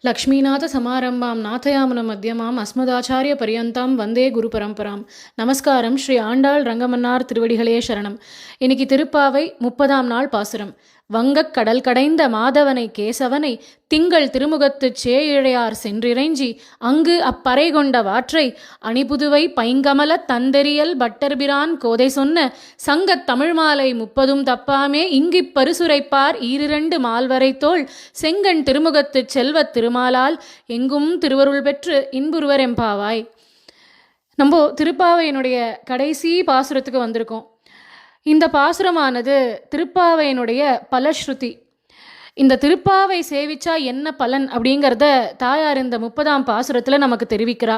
லக்ஷ்மீநாத நாதயாமுன மத்தியமாம் அஸ்மதாச்சாரிய பரியந்தாம் வந்தே குரு பரம்பராம். நமஸ்காரம். ஸ்ரீ ஆண்டாள் ரங்கமன்னார் திருவடிகளே சரணம். இன்னைக்கு திருப்பாவை 30ஆம் நாள் பாசுரம். வங்கக் கடல் கடைந்த மாதவனை கேசவனை திங்கள் திருமுகத்துச் சேயிழையார் சென்றிறைஞ்சி அங்கு அப்பறை கொண்ட வாற்றை அணிபுதுவை பைங்கமல தந்தெரியல் பட்டர்பிரான் கோதை சொன்ன சங்கத் தமிழ்மாலை 30 தப்பாமே இங்கிப் பரிசுரைப்பார் ஈரிரண்டு மால்வரை தோள் செங்கண் திருமுகத்துச் செல்வத் திருமாலால் எங்கும் திருவருள் பெற்று இன்புருவர் எம்பாவாய். நம்ம திருப்பாவையினுடைய கடைசி பாசுரத்துக்கு வந்திருக்கோம். இந்த பாசுரமானது திருப்பாவையினுடைய பலஸ்ருதி. இந்த திருப்பாவை சேவிச்சா என்ன பலன் அப்படிங்கிறத தாயார் இந்த 30ஆம் பாசுரத்தில் நமக்கு தெரிவிக்கிறா.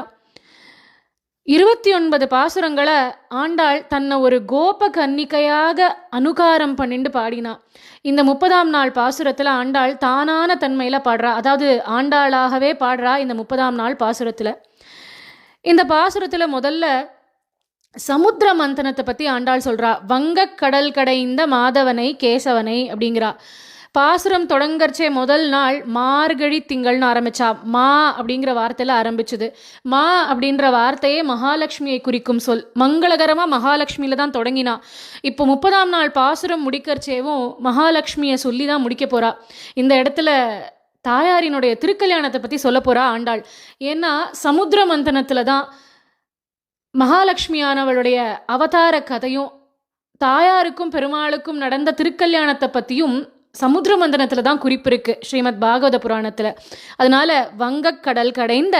29 பாசுரங்களை ஆண்டாள் தன்னை ஒரு கோப கன்னிகையாக அனுகாரம் பண்ணிட்டு பாடினா. இந்த 30ஆம் நாள் பாசுரத்தில் ஆண்டாள் தானான தன்மையில் பாடுறா, அதாவது ஆண்டாளாகவே பாடுறா. இந்த 30ஆம் நாள் பாசுரத்தில் இந்த பாசுரத்தில் முதல்ல சமுத்திர மந்தனத்தை பற்றி ஆண்டாள் சொல்கிறா. வங்கக் கடல் கடைந்த மாதவனை கேசவனை அப்படிங்கிறா. பாசுரம் தொடங்கறச்சே முதல் நாள் மார்கழி திங்கள்னு ஆரம்பிச்சா. மா அப்படிங்கிற வார்த்தையில் ஆரம்பிச்சுது. மா அப்படின்ற வார்த்தையே மகாலட்சுமியை குறிக்கும் சொல். மங்களகரமாக மகாலட்சுமியில் தான் தொடங்கினா. இப்போ 30ஆம் நாள் பாசுரம் முடிக்கிறச்சேவும் மகாலட்சுமியை சொல்லி தான் முடிக்க போகிறா. இந்த இடத்துல தாயாரினுடைய திருக்கல்யாணத்தை பற்றி சொல்ல போகிறா ஆண்டாள். ஏன்னா சமுத்திர மந்தனத்தில் தான் மகாலட்சுமியானவளுடைய அவதார கதையும் தாயாருக்கும் பெருமாளுக்கும் நடந்த திருக்கல்யாணத்தை பற்றியும் சமுத்திர மந்தனத்தில் தான் குறிப்பு இருக்கு ஸ்ரீமத் பாகவத புராணத்தில். அதனால வங்கக் கடல் கடைந்த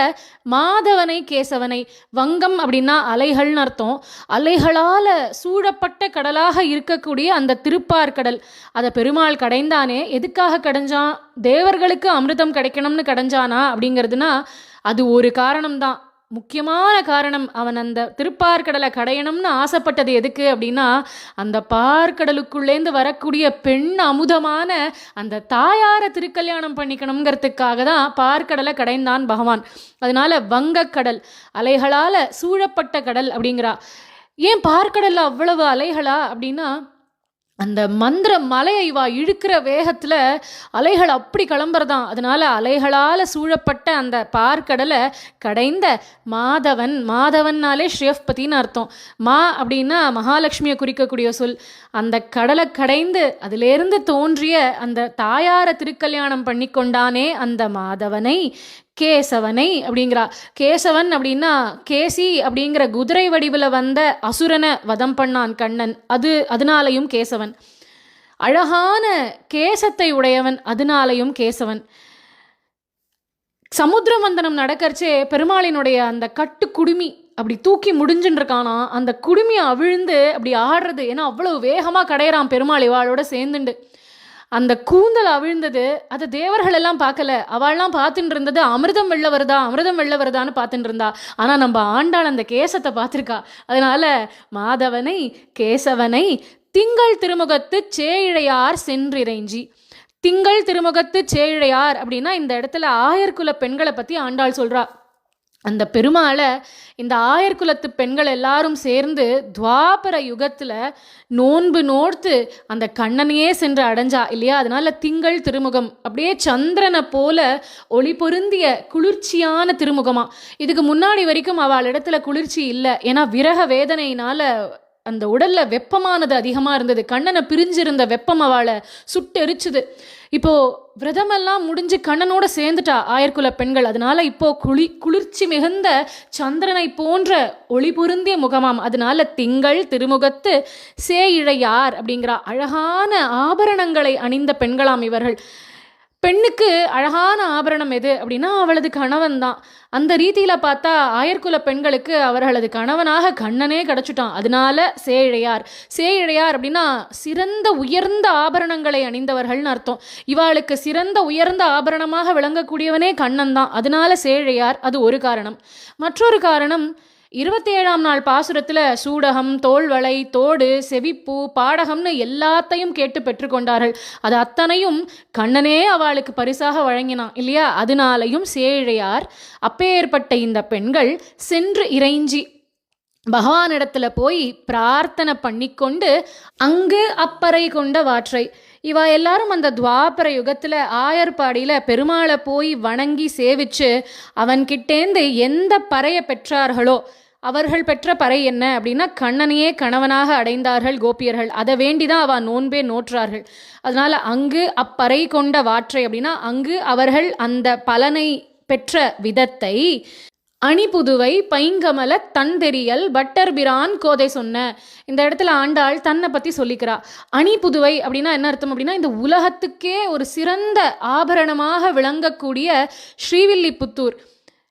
மாதவனை கேசவனை, வங்கம் அப்படின்னா அலைகள்னு அர்த்தம். அலைகளால் சூழப்பட்ட கடலாக இருக்கக்கூடிய அந்த திருப்பார்கடல், அதை பெருமாள் கடைந்தானே. எதுக்காக கடைஞ்சான்? தேவர்களுக்கு அமிர்தம் கிடைக்கணும்னு கடைஞ்சானா அப்படிங்கிறதுனா அது ஒரு காரணம்தான், முக்கியமான காரணம். அவன் அந்த திருப்பார்கடலை கடையணும்னு ஆசைப்பட்டது எதுக்கு அப்படின்னா, அந்த பார்க்கடலுக்குள்ளேருந்து வரக்கூடிய பெண் அமுதமான அந்த தாயாரை திருக்கல்யாணம் பண்ணிக்கணுங்கிறதுக்காக தான் பார்க்கடலை கடைந்தான் பகவான். அதனால வங்கக்கடல், அலைகளால் சூழப்பட்ட கடல் அப்படிங்கிறா. ஏன் பார்க்கடலில் அவ்வளவு அலைகளா அப்படின்னா, அந்த மந்திர மலையை இவா இழுக்கிற வேகத்தில் அலைகள் அப்படி கிளம்புறதான். அதனால அலைகளால் சூழப்பட்ட அந்த பார்க்கடலை கடைந்த மாதவன், மாதவன்னாலே ஸ்ரீயப்பதின்னு அர்த்தம். மா அப்படின்னா மகாலட்சுமியை குறிக்கக்கூடிய சொல். அந்த கடலை கடைந்து அதிலேருந்து தோன்றிய அந்த தாயாரை திருக்கல்யாணம் பண்ணி கொண்டானே அந்த மாதவனை கேசவனை அப்படிங்கிறா. கேசவன் அப்படின்னா கேசி அப்படிங்கிற குதிரை வடிவில் வந்த அசுரனை வதம் பண்ணான் கண்ணன், அதனாலையும் கேசவன். அழகான கேசத்தை உடையவன், அதனாலையும் கேசவன். சமுத்திர மந்தனம் நடக்கறச்சே பெருமாளினுடைய அந்த கட்டு குடுமி அப்படி தூக்கி முடிஞ்சுன்னு இருக்கானா. அந்த குடுமியை அவிழ்ந்து அப்படி ஆடுறது, ஏன்னா அவ்வளவு வேகமாக கடையிறான் பெருமாள் இவாளோட சேர்ந்துண்டு. அந்த கூந்தல் அவிழ்ந்தது, அதை தேவர்கள் எல்லாம் பார்க்கல. அவள்லாம் பார்த்துட்டு இருந்தது அமிர்தம் வெள்ள வருதா, அமிர்தம் வெள்ள வருதான்னு பார்த்துட்டு இருந்தா. ஆனால் நம்ம ஆண்டாள் அந்த கேசத்தை பார்த்துருக்கா. அதனால மாதவனை கேசவனை திங்கள் திருமுகத்து சேயிழையார் சென்றிறைஞ்சி. திங்கள் திருமுகத்து சேயிழையார் அப்படின்னா இந்த இடத்துல ஆயர்குல பெண்களை பற்றி ஆண்டாள் சொல்றா. அந்த பெருமாளை இந்த ஆயர்குலத்து பெண்கள் எல்லாரும் சேர்ந்து துவாபர யுகத்தில் நோன்பு நோர்த்து அந்த கண்ணனையே சென்று அடைஞ்சா இல்லையா. அதனால திங்கள் திருமுகம் அப்படியே சந்திரனை போல ஒளி பொருந்திய குளிர்ச்சியான திருமுகமா. இதுக்கு முன்னாடி வரைக்கும் அவள் இடத்துல குளிர்ச்சி இல்லை. ஏன்னா விரக வேதனையினால அந்த உடல்ல வெப்பமானது அதிகமாக இருந்தது. கண்ணனை பிரிஞ்சிருந்த வெப்பம் அவளை சுட்டெரிச்சுது. இப்போ விரதமெல்லாம் முடிஞ்சு கண்ணனோட சேர்ந்துட்டா ஆயர்குல பெண்கள். அதனால இப்போ குளிர்ச்சி மிகுந்த சந்திரனை போன்ற ஒளி பொருந்திய முகமாம். அதனால திங்கள் திருமுகத்து சேயிழையார் அப்படிங்கிறா. அழகான ஆபரணங்களை அணிந்த பெண்களாம் இவர்கள். பெண்ணுக்கு அழகான ஆபரணம் எது அப்படின்னா அவளது கணவன் தான். அந்த ரீதியில் பார்த்தா ஆயர்குல பெண்களுக்கு அவர்களது கணவனாக கண்ணனே கிடச்சிட்டான். அதனால சேயிழையார். சேயிழையார் அப்படின்னா சிறந்த உயர்ந்த ஆபரணங்களை அணிந்தவர்கள்னு அர்த்தம். இவாளுக்கு சிறந்த உயர்ந்த ஆபரணமாக விளங்கக்கூடியவனே கண்ணன் தான். அதனால சேயிழையார், அது ஒரு காரணம். மற்றொரு காரணம், 27ஆம் நாள் பாசுரத்தில் சூடகம், தோள்வளை, தோடு, செவிப்பூ, பாடகம்னு எல்லாத்தையும் கேட்டு பெற்றுக்கொண்டார்கள். அது அத்தனையும் கண்ணனே அவளுக்கு பரிசாக வழங்கினான் இல்லையா. அதனாலையும் சேயிழையார். அப்பேற்பட்ட இந்த பெண்கள் சென்று இறைஞ்சி பகவானிடத்துல போய் பிரார்த்தனை பண்ணிக்கொண்டு அங்கு அப்பறை கொண்ட வாற்றை, இவா எல்லாரும் அந்த துவாபர யுகத்தில் ஆயர்பாடியில் பெருமாளை போய் வணங்கி சேவிச்சு அவன்கிட்டேந்து எந்த பறையை பெற்றார்களோ, அவர்கள் பெற்ற பறை என்ன அப்படின்னா கண்ணனையே கணவனாக அடைந்தார்கள் கோபியர்கள். அதை வேண்டிதான் அவள் நோன்பே நோற்றார்கள். அதனால் அங்கு அப்பறை கொண்ட வாற்றை அப்படின்னா அங்கு அவர்கள் அந்த பலனை பெற்ற விதத்தை அணிபுதுவை பைங்கமல தன்தெரியல் பட்டர்பிரான் கோதை சொன்ன. இந்த இடத்துல ஆண்டாள் தன்னை பற்றி சொல்லிக்கிறா. அணிபுதுவை அப்படின்னா என்ன அர்த்தம் அப்படின்னா இந்த உலகத்துக்கே ஒரு சிறந்த ஆபரணமாக விளங்கக்கூடிய ஸ்ரீவில்லிபுத்தூர்.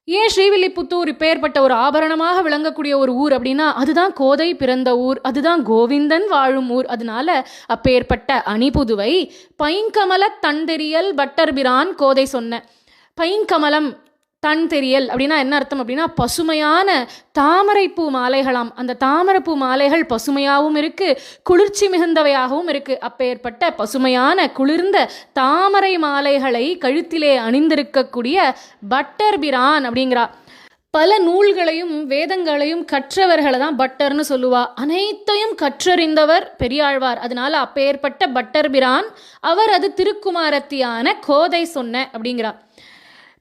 ஏன் ஸ்ரீவில்லிபுத்தூர் இப்பேற்பட்ட ஒரு ஆபரணமாக விளங்கக்கூடிய ஒரு ஊர் அப்படின்னா அதுதான் கோதை பிறந்த ஊர், அதுதான் கோவிந்தன் வாழும் ஊர். அதனால அப்பேற்பட்ட அணிபுதுவை பைங்கமல தன்தெரியல் பட்டர்பிரான் கோதை சொன்ன. பைங்கமலம் தன் தெரியல் அப்படின்னா என்ன அர்த்தம் அப்படின்னா பசுமையான தாமரைப்பூ மாலைகளாம். அந்த தாமரைப்பூ மாலைகள் பசுமையாகவும் இருக்குது, குளிர்ச்சி மிகுந்தவையாகவும் இருக்குது. அப்பேற்பட்ட பசுமையான குளிர்ந்த தாமரை மாலைகளை கழுத்திலே அணிந்திருக்கக்கூடிய பட்டர்பிரான் அப்படிங்கிறா. பல நூல்களையும் வேதங்களையும் கற்றவர்களை தான் பட்டர்னு சொல்லுவா. அனைத்தையும் கற்றறிந்தவர் பெரியாழ்வார். அதனால அப்பேற்பட்ட பட்டர்பிரான் அவர் அது திருக்குமாரத்தியான கோதை சொன்ன அப்படிங்கிறா.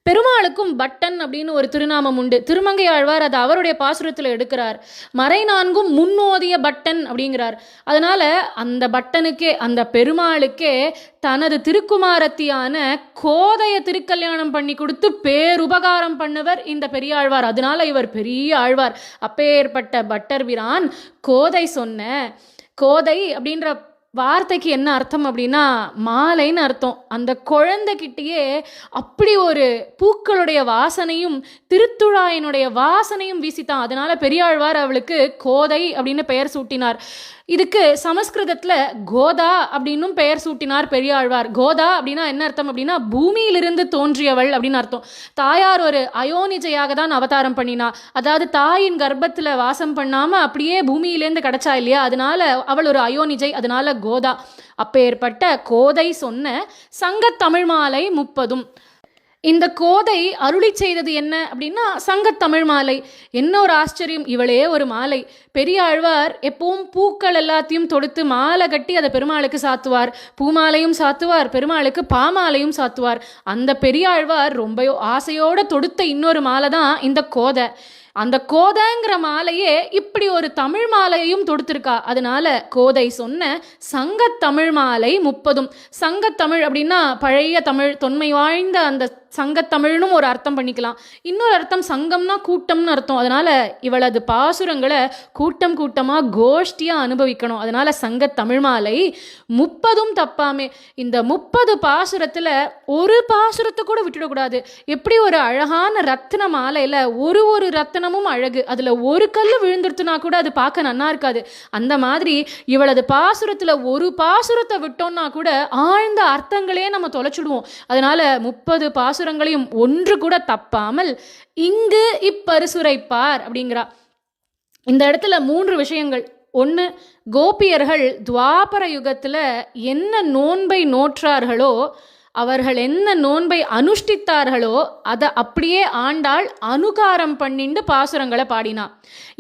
பெருமாளுக்கும் பட்டன் அப்படின்னு ஒரு திருநாமம் உண்டு. திருமங்கை ஆழ்வார் அது அவருடைய பாசுரத்தில் எடுக்கிறார். மறை நான்கும் முன்னோதிய பட்டன் அப்படிங்கிறார். அதனால அந்த பட்டனுக்கே அந்த பெருமாளுக்கே தனது திருக்குமாரத்தியான கோதைய திருக்கல்யாணம் பண்ணி கொடுத்து பேருபகாரம் பண்ணவர் இந்த பெரியாழ்வார். அதனால இவர் பெரிய ஆழ்வார். அப்பேற்பட்ட பட்டர்பிரான் கோதை சொன்ன. கோதை அப்படின்ற வார்த்தைக்கு என்ன அர்த்தம் அப்படின்னா மாலைன்னு அர்த்தம். அந்த குழந்தைகிட்டேயே அப்படி ஒரு பூக்களுடைய வாசனையும் திருத்துழாயினுடைய வாசனையும் வீசித்தான். அதனால பெரியாழ்வார் அவளுக்கு கோதை அப்படின்னு பெயர் சூட்டினார். இதுக்கு சமஸ்கிருதத்தில் கோதா அப்படின்னும் பெயர் சூட்டினார் பெரியாழ்வார். கோதா அப்படின்னா என்ன அர்த்தம் அப்படின்னா பூமியிலிருந்து தோன்றியவள் அப்படின்னு அர்த்தம். தாயார் ஒரு அயோனிஜையாக தான் அவதாரம் பண்ணினா. அதாவது தாயின் கர்ப்பத்தில் வாசம் பண்ணாமல் அப்படியே பூமியிலேருந்து கிடச்சா இல்லையா, அதனால அவள் ஒரு அயோனிஜை. அதனால கோதா. அப்பேற்பட்ட கோதை சொன்ன சங்கத்தமிழ் மாலை 30. இந்த கோதை அருளி செய்தது என்ன அப்படின்னா சங்கத்தமிழ் மாலை. என்ன ஒரு ஆச்சரியம், இவளே ஒரு மாலை. பெரியாழ்வார் எப்பவும் பூக்கள் எல்லாத்தையும் தொடுத்து மாலை கட்டி அதை பெருமாளுக்கு சாத்துவார். பூமாலையும் சாத்துவார், பெருமாளுக்கு பாமாலையும் சாத்துவார். அந்த பெரியாழ்வார் ரொம்ப ஆசையோடு தொடுத்த இன்னொரு மாலை தான் இந்த கோதை. அந்த கோதைங்கிற மாலையே இப்படி ஒரு தமிழ் மாலையையும் தொடுத்திருக்கா. அதனால கோதை சொன்ன சங்கத்தமிழ் மாலை 30. சங்கத்தமிழ் அப்படின்னா பழைய தமிழ், தொன்மை வாழ்ந்த அந்த சங்கத்தமிழ்னும் ஒரு அர்த்தம் பண்ணிக்கலாம். இன்னொரு அர்த்தம் சங்கம்னா கூட்டம்னு அர்த்தம். அதனால இவளது பாசுரங்களை கூட்டம் கூட்டமாக கோஷ்டியாக அனுபவிக்கணும். அதனால சங்கத்தமிழ் மாலை 30 தப்பாமே. இந்த 30 பாசுரத்தில் ஒரு பாசுரத்தை கூட விட்டுடக்கூடாது. எப்படி ஒரு அழகான ரத்தின மாலையில் ஒரு ஒரு ரத்தினமும் அழகு, அதில் ஒரு கல் விழுந்துருத்துனா கூட அது பார்க்க நன்னா இருக்காது. அந்த மாதிரி இவளது பாசுரத்தில் ஒரு பாசுரத்தை விட்டோம்னா கூட ஆழ்ந்த அர்த்தங்களே நம்ம தொலைச்சிடுவோம். அதனால 30 பாசுரங்களையும் ஒன்று கூட தப்பாமல் இங்கு இப்பரிசுரைப்பார் அப்படிங்கிறா. இந்த இடத்துல 3 விஷயங்கள். ஒன்று, கோபியர்கள் துவாபர யுகத்தில் என்ன நோன்பை நோற்றார்களோ, அவர்கள் என்ன நோன்பை அனுஷ்டித்தார்களோ அதை அப்படியே ஆண்டாள் அனுகாரம் பண்ணிண்டு பாசுரங்களை பாடினா.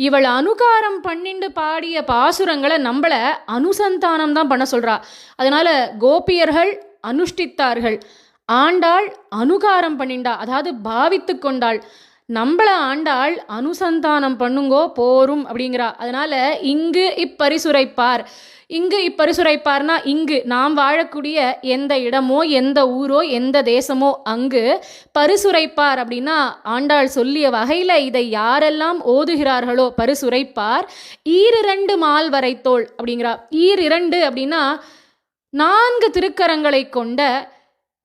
இவள் அனுகாரம் பண்ணிண்டு பாடிய பாசுரங்களை நம்மளை அனுசந்தானம் தான் பண்ண சொல்றா. அதனால கோபியர்கள் அனுஷ்டித்தார்கள், ஆண்டாள் அனுகாரம் பண்ணிண்டா, அதாவது பாவித்து கொண்டாள். நம்மளை ஆண்டாள் அனுசந்தானம் பண்ணுங்கோ போரும் அப்படிங்கிறா. அதனால இங்கு இப்பரிசுரைப்பார். இங்கு இப்பரிசுரைப்பார்னா இங்கு நாம் வாழக்கூடிய எந்த இடமோ எந்த ஊரோ எந்த தேசமோ அங்கு பரிசுரைப்பார் அப்படின்னா ஆண்டாள் சொல்லிய வகையில் இதை யாரெல்லாம் ஓதுகிறார்களோ பரிசுரைப்பார். 2 மால் வரைத்தோள் அப்படிங்கிறா. 2 அப்படின்னா 4 திருக்கரங்களை கொண்ட,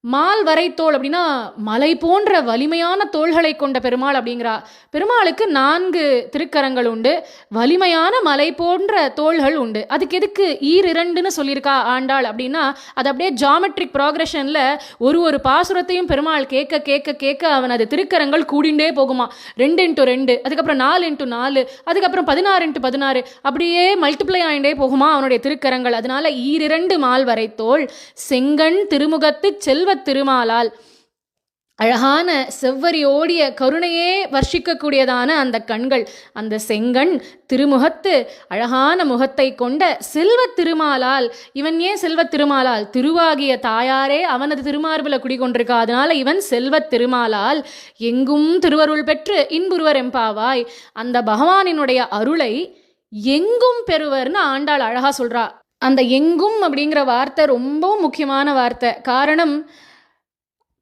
மால் வரை தோள் அப்படின்னா மலை போன்ற வலிமையான தோள்களை கொண்ட பெருமாள் அப்படிங்கிறா. பெருமாளுக்கு 4 திருக்கரங்கள் உண்டு, வலிமையான மலை போன்ற தோள்கள் உண்டு. அதுக்கு எதுக்கு 2ன்னு சொல்லியிருக்கா ஆண்டாள் அப்படின்னா அது அப்படியே ஜாமெட்ரிக் ப்ராக்ரெஷனில் ஒரு பாசுரத்தையும் பெருமாள் கேட்க கேட்க கேட்க அவனது திருக்கரங்கள் கூடிண்டே போகுமா. 2x2, அதுக்கப்புறம் 4x4, அதுக்கப்புறம் 16x16, அப்படியே மல்டிப்ளை ஆகிண்டே போகுமா அவனுடைய திருக்கரங்கள். அதனால 2 மால் வரை தோள் செங்கண் திருமுகத்து செல்வ திருமாலால். அழகான செவ்வரி ஓடிய கருணையே வர்ஷிக்கக்கூடியதான அந்த கண்கள், அந்த செங்கண் திருமுகத்து அழகான முகத்தை கொண்ட செல்வத் திருமாலால். இவன் ஏன் செல்வத் திருமாலால்? திருவாகிய தாயாரே அவனது திருமார்பில் குடிகொண்டிருக்கா, அதனால இவன் செல்வத் திருமாலால் எங்கும் திருவருள் பெற்று இன்புருவர் எம்பாவாய். அந்த பகவானினுடைய அருளை எங்கும் பெறுவர்னு ஆண்டாள் அழகா சொல்றா. அந்த எங்கும் அப்படிங்கிற வார்த்தை ரொம்பவும் முக்கியமான வார்த்தை. காரணம்,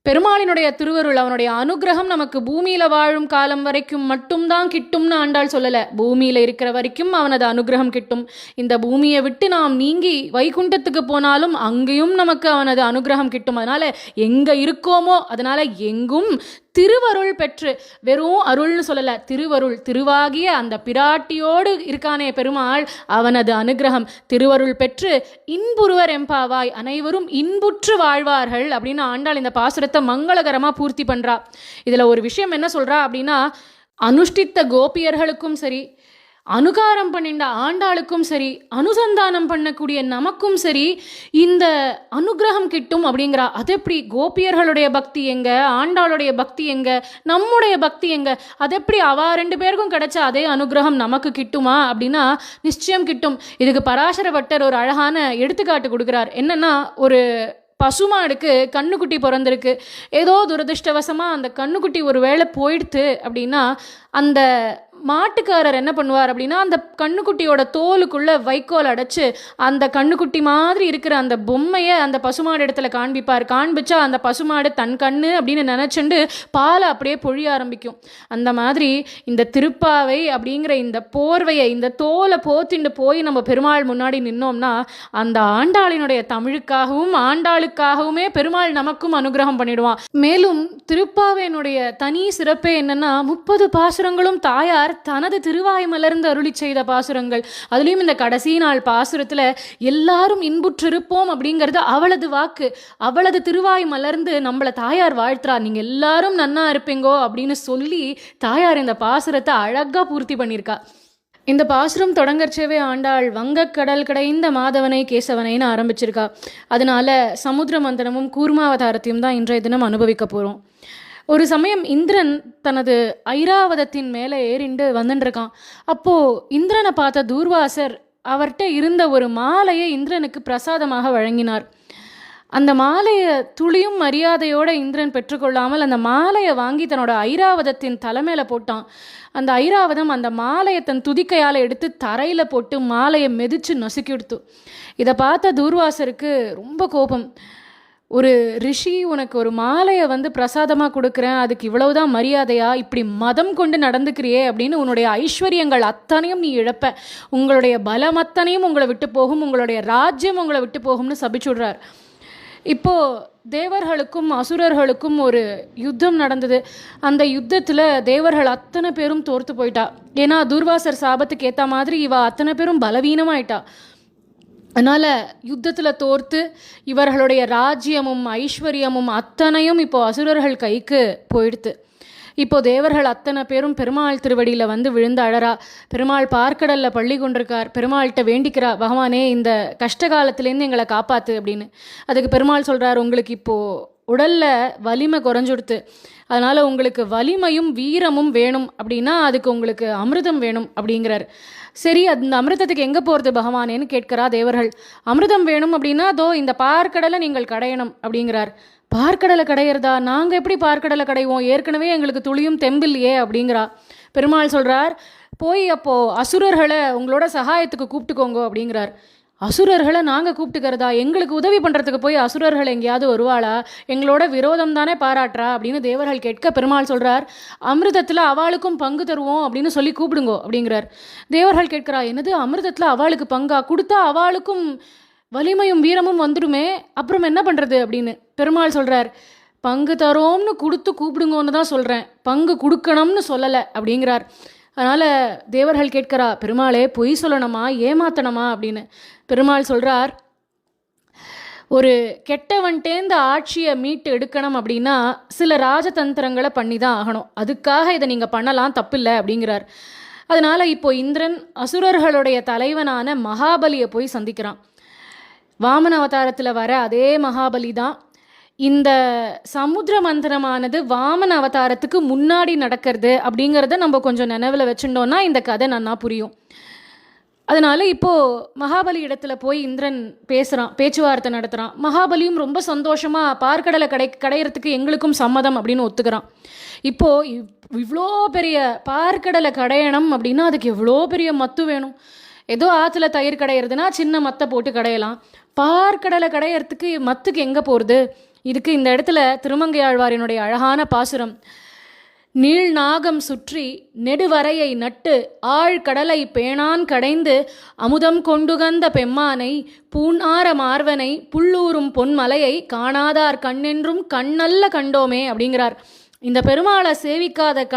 பெருமாளினுடைய திருவருள், அவனுடைய அனுகிரகம் நமக்கு பூமியில வாழும் காலம் வரைக்கும் மட்டும்தான் கிட்டும்னு ஆண்டாள் சொல்லலை. பூமியில இருக்கிற வரைக்கும் அவனது அனுகிரகம் கிட்டும். இந்த பூமியை விட்டு நாம் நீங்கி வைகுண்டத்துக்கு போனாலும் அங்கேயும் நமக்கு அவனது அனுகிரகம் கிட்டும். அதனால எங்க இருக்கோமோ அதனால எங்கும் திருவருள் பெற்று, வெறும் அருள்னு சொல்லலை, திருவருள், திருவாகிய அந்த பிராட்டியோடு இருக்கானே பெருமாள், அவனது அனுகிரகம் திருவருள் பெற்று இன்புருவர் எம்பாவாய், அனைவரும் இன்புற்று வாழ்வார்கள் அப்படின்னு ஆண்டாள் இந்த பாசுரத்தை மங்களகரமாக பூர்த்தி பண்ணுறா. இதில் ஒரு விஷயம் என்ன சொல்கிறா அப்படின்னா, அனுஷ்டித்த கோபியர்களுக்கும் சரி, அனுகாரம் பண்ணிண்ட ஆண்டாளுக்கும் சரி, அனுசந்தானம் பண்ணக்கூடிய நமக்கும் சரி இந்த அனுகிரகம் கிட்டும் அப்படிங்கிறா. அது எப்படி? கோபியர்களுடைய பக்தி எங்க, ஆண்டாளுடைய பக்தி எங்க, நம்முடைய பக்தி எங்க, அது எப்படி அவ 2 பேருக்கும் கிடைச்ச அதே அனுகிரகம் நமக்கு கிட்டுமா அப்படின்னா நிச்சயம் கிட்டும். இதுக்கு பராசர பட்டர் ஒரு அழகான எடுத்துக்காட்டு கொடுக்குறார். என்னன்னா, ஒரு பசுமாடுக்கு கண்ணுக்குட்டி பிறந்திருக்கு. ஏதோ துரதிருஷ்டவசமாக அந்த கண்ணுக்குட்டி ஒரு வேளை போயிடுத்து அப்படின்னா அந்த மாட்டுக்காரர் என்ன பண்ணுவார் அப்படின்னா, அந்த கண்ணுக்குட்டியோட தோலுக்குள்ளே வைக்கோல் அடைச்சி அந்த கண்ணுக்குட்டி மாதிரி இருக்கிற அந்த பொம்மையை அந்த பசுமாடு இடத்துல காண்பிப்பார். காண்பிச்சா அந்த பசுமாடு தன் கண்ணு அப்படின்னு நினச்சிண்டு பாலை அப்படியே பொழிய ஆரம்பிக்கும். அந்த மாதிரி இந்த திருப்பாவை அப்படிங்கிற இந்த போர்வையை, இந்த தோலை போத்திண்டு போய் நம்ம பெருமாள் முன்னாடி நின்னோம்னா அந்த ஆண்டாளினுடைய தமிழுக்காகவும் ஆண்டாளுக்காகவுமே பெருமாள் நமக்கும் அனுகிரகம் பண்ணிடுவான். மேலும் திருப்பாவையினுடைய தனி சிறப்பே என்னன்னா, 30 பாசுரங்களும் தாயார் தனது திருவாய் மலர்ந்து அருளி செய்த பாசுரங்கள். அதுலேயும் இந்த கடைசி நாள் பாசுரத்தில் எல்லாரும் இன்புற்றிருப்போம் அப்படிங்கிறது அவளது வாக்கு, அவளது திருவாய் மலர்ந்து நம்மளை தாயார் வாழ்த்துறா. நீங்கள் எல்லாரும் நன்னா இருப்பீங்கோ அப்படின்னு சொல்லி தாயார் இந்த பாசுரத்தை அழகாக பூர்த்தி பண்ணியிருக்கா. இந்த பாசுரம் தொடங்கச்சவே ஆண்டாள் வங்கக்கடல் கடைந்த மாதவனை கேசவனைன்னு ஆரம்பிச்சிருக்கா. அதனால சமுத்திர மந்தனமும் கூர்மாவதாரத்தையும் தான் இன்றைய தினம் அனுபவிக்க போகிறோம். ஒரு சமயம் இந்திரன் தனது ஐராவதத்தின் மேலே ஏறிண்டு வந்துட்டுருக்கான். அப்போது இந்திரனை பார்த்த தூர்வாசர் அவர்கிட்ட இருந்த ஒரு மாலையை இந்திரனுக்கு பிரசாதமாக வழங்கினார். அந்த மாலையை துளியும் மரியாதையோடு இந்திரன் பெற்றுக்கொள்ளாமல் அந்த மாலையை வாங்கி தன்னோட ஐராவதத்தின் தலைமையில போட்டான். அந்த ஐராவதம் அந்த மாலையை தன் துதிக்கையால் எடுத்து தரையில் போட்டு மாலையை மெதிச்சு நசுக்கிடுத்து. இதை பார்த்த தூர்வாசருக்கு ரொம்ப கோபம். ஒரு ரிஷி உனக்கு ஒரு மாலையை பிரசாதமாக கொடுக்குறேன், அதுக்கு இவ்வளவுதான் மரியாதையா, இப்படி மதம் கொண்டு நடந்துக்கிறியே அப்படின்னு உன்னுடைய ஐஸ்வர்யங்கள் அத்தனையும் நீ இழப்ப, உங்களுடைய பலம் அத்தனையும் உங்களை விட்டு போகும், உங்களுடைய ராஜ்யம் உங்களை விட்டு போகும்னு சபிச்சுடுறார். இப்போது தேவர்களுக்கும் அசுரர்களுக்கும் ஒரு யுத்தம் நடந்தது. அந்த யுத்தத்தில் தேவர்கள் அத்தனை பேரும் தோர்த்து போயிட்டா. ஏன்னா துர்வாசர் சாபத்துக்கு ஏற்ற மாதிரி இவ அத்தனை பேரும் பலவீனமாயிட்டா. அதனால் யுத்தத்தில் தோர்த்து இவர்களுடைய ராஜ்யமும் ஐஸ்வர்யமும் அத்தனையும் இப்போது அசுரர்கள் கைக்கு போயிடுத்து. இப்போது தேவர்கள் அத்தனை பேரும் பெருமாள் திருவடியில் விழுந்து அழறா. பெருமாள் பார்க்கடலில் பள்ளி கொண்டிருக்கார். பெருமாள்கிட்ட வேண்டிக்கிறா, பகவானே இந்த கஷ்ட காலத்துலேருந்து எங்களை காப்பாற்று அப்படின்னு. அதுக்கு பெருமாள் சொல்கிறார், உங்களுக்கு இப்போது உடலில் வலிமை குறைஞ்சுடுத்து, அதனால் உங்களுக்கு வலிமையும் வீரமும் வேணும் அப்படின்னா அதுக்கு உங்களுக்கு அமிர்தம் வேணும் அப்படிங்கிறார். சரி, அந்த அமிர்தத்துக்கு எங்கே போகிறது பகவானேன்னு கேட்கிறா தேவர்கள். அமிர்தம் வேணும் அப்படின்னா அதோ இந்த பார்க்கடலை நீங்கள் கடையணும் அப்படிங்கிறார். பார்க்கடலை கடையிறதா? நாங்கள் எப்படி பார்க்கடலை கடைவோம், ஏற்கனவே எங்களுக்கு துளியும் தெம்பில்லையே அப்படிங்கிறா. பெருமாள் சொல்கிறார், போய் அப்போது அசுரர்களை உங்களோட சகாயத்துக்கு கூப்பிட்டுக்கோங்க அப்படிங்கிறார். அசுரர்களை நாங்கள் கூப்பிட்டுக்கிறதா? எங்களுக்கு உதவி பண்ணுறதுக்கு போய் அசுரர்கள் எங்கேயாவது வருவாளா? எங்களோட விரோதம் தானே பாராட்டுறா அப்படின்னு தேவர்கள் கேட்க பெருமாள் சொல்கிறார், அமிர்தத்தில் அவளுக்கும் பங்கு தருவோம் அப்படின்னு சொல்லி கூப்பிடுங்கோ அப்படிங்கிறார். தேவர்கள் கேட்கிறா, என்னது அமிர்தத்தில் அவளுக்கு பங்கா? கொடுத்தா அவளுக்கும் வலிமையும் வீரமும் வந்துடுமே, அப்புறம் என்ன பண்ணுறது அப்படின்னு. பெருமாள் சொல்கிறார், பங்கு தரோம்னு கொடுத்து கூப்பிடுங்கன்னு தான் சொல்கிறேன், பங்கு கொடுக்கணும்னு சொல்லலை அப்படிங்கிறார். அதனால் தேவர்கள் கேட்கிறா, பெருமாளே பொய் சொல்லணுமா, ஏமாத்தணுமா அப்படின்னு. பெருமாள் சொல்கிறார், ஒரு கெட்டவன்ட்டேந்து ஆட்சியை மீட்டு எடுக்கணும் அப்படின்னா சில ராஜதந்திரங்களை பண்ணி தான் ஆகணும், அதுக்காக இதை நீங்கள் பண்ணலாம், தப்பில்லை அப்படிங்கிறார். அதனால் இப்போ இந்திரன் அசுரர்களுடைய தலைவனான மகாபலியை போய் சந்திக்கிறான். வாமன அவதாரத்தில் வர அதே மகாபலி தான் இந்த சமுத்திர மந்தனமானது வாமன அவதாரத்துக்கு முன்னாடி நடக்கிறது அப்படிங்கிறத நம்ம கொஞ்சம் நினைவில் வச்சுட்டோன்னா இந்த கதை நன்னா புரியும். அதனால இப்போது மகாபலி இடத்துல போய் இந்திரன் பேசுகிறான், பேச்சுவார்த்தை நடத்துகிறான். மகாபலியும் ரொம்ப சந்தோஷமாக பார்க்கடலை கடையிறதுக்கு எங்களுக்கும் சம்மதம் அப்படின்னு ஒத்துக்கிறான். இப்போது இவ்வளோ பெரிய பார்க்கடலை கடையணும் அப்படின்னா அதுக்கு எவ்வளோ பெரிய மத்து வேணும். ஏதோ ஆற்றுல தயிர் கடையிறதுனா சின்ன மத்தை போட்டு கடையலாம். பார்க்கடலை கடையிறதுக்கு மத்துக்கு எங்கே போகிறது? இதுக்கு இந்த இடத்துல திருமங்கையாழ்வாரினுடைய அழகான பாசுரம், நீள் நாகம் சுற்றி நெடுவரையை நட்டு ஆழ்கடலை பேணான் கடைந்து அமுதம் கொண்டுகந்த பெம்மானை பூணார மார்வனை புல்லூரும் பொன்மலையை காணாதார் கண்ணென்றும் கண்ணல்ல கண்டோமே அப்படிங்கிறார். இந்த பெருமாளை சேவிக்காத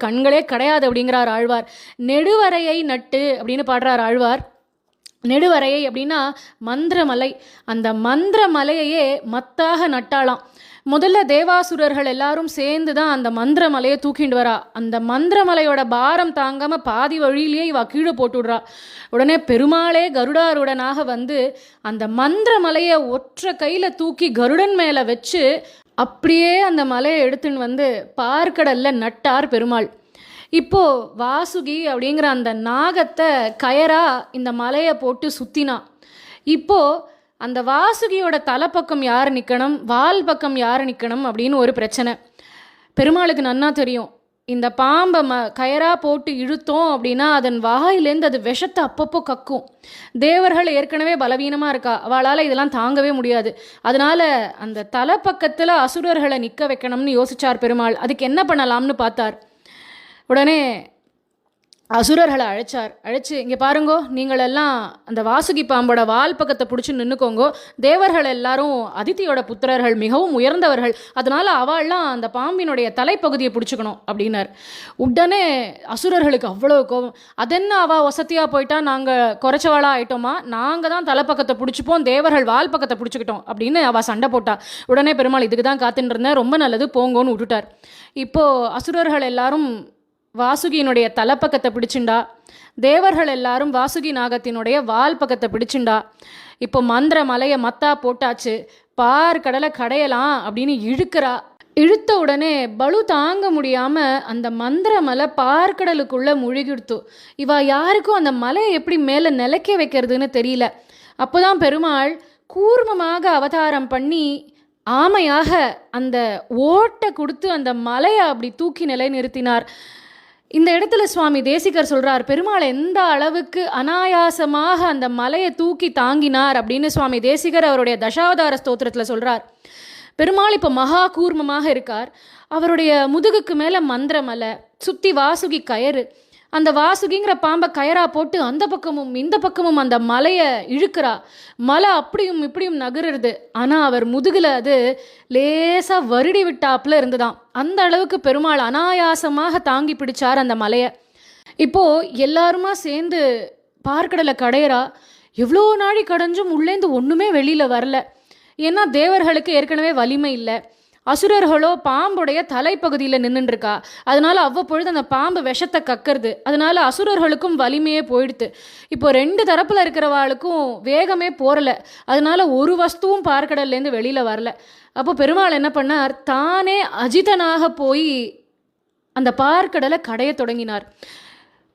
கண்களே கிடையாது அப்படிங்கிறார் ஆழ்வார். நெடுவரையை நட்டு அப்படின்னு பாடுறார் ஆழ்வார். நெடுவரையை அப்படின்னா மந்திரமலை. அந்த மந்திரமலையையே மத்தாக நட்டாளாம். முதல்ல தேவாசுரர்கள் எல்லாரும் சேர்ந்து தான் அந்த மந்திரமலையை தூக்கிட்டு வரா. அந்த மந்திரமலையோட பாரம் தாங்காமல் பாதி வழியிலேயே இவ கீழே போட்டுடுறா. உடனே பெருமாளே கருடாருடனாக வந்து அந்த மந்திரமலையை ஒற்றை கையில் தூக்கி கருடன் மேலே வச்சு அப்படியே அந்த மலையை எடுத்துன்னு வந்து பார்க்கடல்ல நட்டார் பெருமாள். இப்போது வாசுகி அப்படிங்கிற அந்த நாகத்தை கயரா இந்த மலையை போட்டு சுற்றினா. இப்போது அந்த வாசுகியோட தலைப்பக்கம் யார் நிற்கணும், வால் பக்கம் யார் நிற்கணும் அப்படின்னு ஒரு பிரச்சனை. பெருமாளுக்கு நன்னா தெரியும், இந்த பாம்பை கயரா போட்டு இழுத்தோம் அப்படின்னா அதன் வாயிலேருந்து அது விஷத்தை அப்பப்போ கக்கும். தேவர்கள் ஏற்கனவே பலவீனமாக இருக்கா, அவளால் இதெல்லாம் தாங்கவே முடியாது. அதனால் அந்த தலைப்பக்கத்தில் அசுரர்களை நிற்க வைக்கணும்னு யோசிச்சார் பெருமாள். அதுக்கு என்ன பண்ணலாம்னு பார்த்தார். உடனே அசுரர்களை அழைச்சி இங்கே பாருங்கோ, நீங்களெல்லாம் அந்த வாசுகி பாம்போட வால் பக்கத்தை பிடிச்சி நின்றுக்கோங்கோ. தேவர்கள் எல்லாரும் அதித்தியோட புத்திரர்கள், மிகவும் உயர்ந்தவர்கள். அதனால் அவள்லாம் அந்த பாம்பினுடைய தலைப்பகுதியை பிடிச்சிக்கணும் அப்படின்னார். உடனே அசுரர்களுக்கு அவ்வளோ கோபம். அதென்ன அவள் வசதியாக போயிட்டா நாங்கள் குறைச்சவாளாக ஆயிட்டோமா, நாங்கள் தான் தலைப்பக்கத்தை பிடிச்சிப்போம், தேவர்கள் வால் பக்கத்தை பிடிச்சிக்கிட்டோம் அப்படின்னு அவள் சண்டை போட்டா. உடனே பெருமாள் இதுக்கு தான் காத்துட்டு இருந்தேன், ரொம்ப நல்லது போங்கோன்னு விட்டுட்டார். இப்போது அசுரர்கள் எல்லாரும் வாசுகியினுடைய தலைப்பக்கத்தை பிடிச்சுண்டா. தேவர்கள் எல்லாரும் வாசுகி நாகத்தினுடைய வால் பக்கத்தை பிடிச்சுண்டா. இப்போ மந்திர மலையை மத்தா போட்டாச்சு, பார்க்கடலை கடையலாம் அப்படின்னு இழுத்த உடனே பலு தாங்க முடியாமல் அந்த மந்திர மலை பார்க்கடலுக்குள்ளே முழுகிடுத்து. இவா யாருக்கும் அந்த மலையை எப்படி மேலே நிலைக்க வைக்கிறதுன்னு தெரியல. அப்போ தான் பெருமாள் கூர்மமாக அவதாரம் பண்ணி ஆமையாக அந்த ஓட்டை கொடுத்து அந்த மலையை அப்படி தூக்கி நிலை நிறுத்தினார். இந்த இடத்துல சுவாமி தேசிகர் சொல்கிறார், பெருமாள் எந்த அளவுக்கு அனாயாசமாக அந்த மலையை தூக்கி தாங்கினார் அப்படின்னு சுவாமி தேசிகர் அவருடைய தசாவதார ஸ்தோத்திரத்தில் சொல்கிறார். பெருமாள் இப்போ மகா கூர்மமாக இருக்கார். அவருடைய முதுகுக்கு மேலே மந்திரமலை, சுற்றி வாசுகி கயறு. அந்த வாசுகிங்கிற பாம்பை கயரா போட்டு அந்த பக்கமும் இந்த பக்கமும் அந்த மலையை இழுக்கிறா. மலை அப்படியும் இப்படியும் நகருது. ஆனால் அவர் முதுகில் அது லேசாக வருடி விட்டாப்புல இருந்துதான். அந்த அளவுக்கு பெருமாள் அனாயாசமாக தாங்கி பிடிச்சார் அந்த மலையை. இப்போது எல்லாருமா சேர்ந்து பார்க்கடலை கடையிறா. எவ்வளோ நாழி கடைஞ்சும் உள்ளேந்து ஒன்றுமே வெளியில் வரல. ஏன்னா தேவர்களுக்கு ஏற்கனவே வலிமை இல்லை. அசுரர்களோ பாம்புடைய தலைப்பகுதியில் நின்றுருக்கா. அதனால அவ்வப்பொழுது அந்த பாம்பு விஷத்தை கக்கிறது. அதனால அசுரர்களுக்கும் வலிமையே போயிடுது. இப்போ ரெண்டு தரப்பில் இருக்கிறவாளுக்கும் வேகமே போறல. அதனால ஒரு வஸ்துவும் பார்க்கடல்லேருந்து வெளியில் வரல. அப்போ பெருமாள் என்ன பண்ணார், தானே அஜிதனாக போய் அந்த பார்க்கடலை கடைய தொடங்கினார்.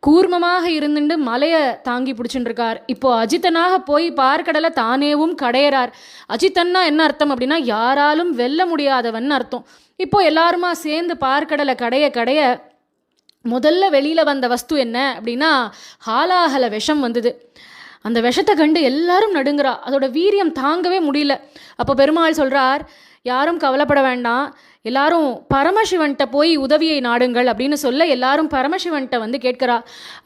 கூர்மமாக இருந்துட்டு மலையை தாங்கி பிடிச்சுட்டுருக்கார். இப்போது அஜித்தனாக போய் பார்க்கடலை தானேவும் கடையிறார். அஜித்தன்னா என்ன அர்த்தம் அப்படின்னா யாராலும் வெல்ல முடியாதவன் அர்த்தம். இப்போது எல்லாருமா சேர்ந்து பார்க்கடலை கடைய முதல்ல வெளியில் வந்த வஸ்து என்ன அப்படின்னா ஹாலாஹல விஷம் வந்தது. அந்த விஷத்தை கண்டு எல்லாரும் நடுங்கிறா. அதோட வீரியம் தாங்கவே முடியல. அப்போ பெருமாள் சொல்கிறார், யாரும் கவலைப்பட வேண்டாம், எல்லாரும் பரமசிவன்கிட்ட போய் உதவியை நாடுங்கள் அப்படின்னு சொல்ல எல்லாரும் பரமசிவன்கிட்ட வந்து கேட்கிறா.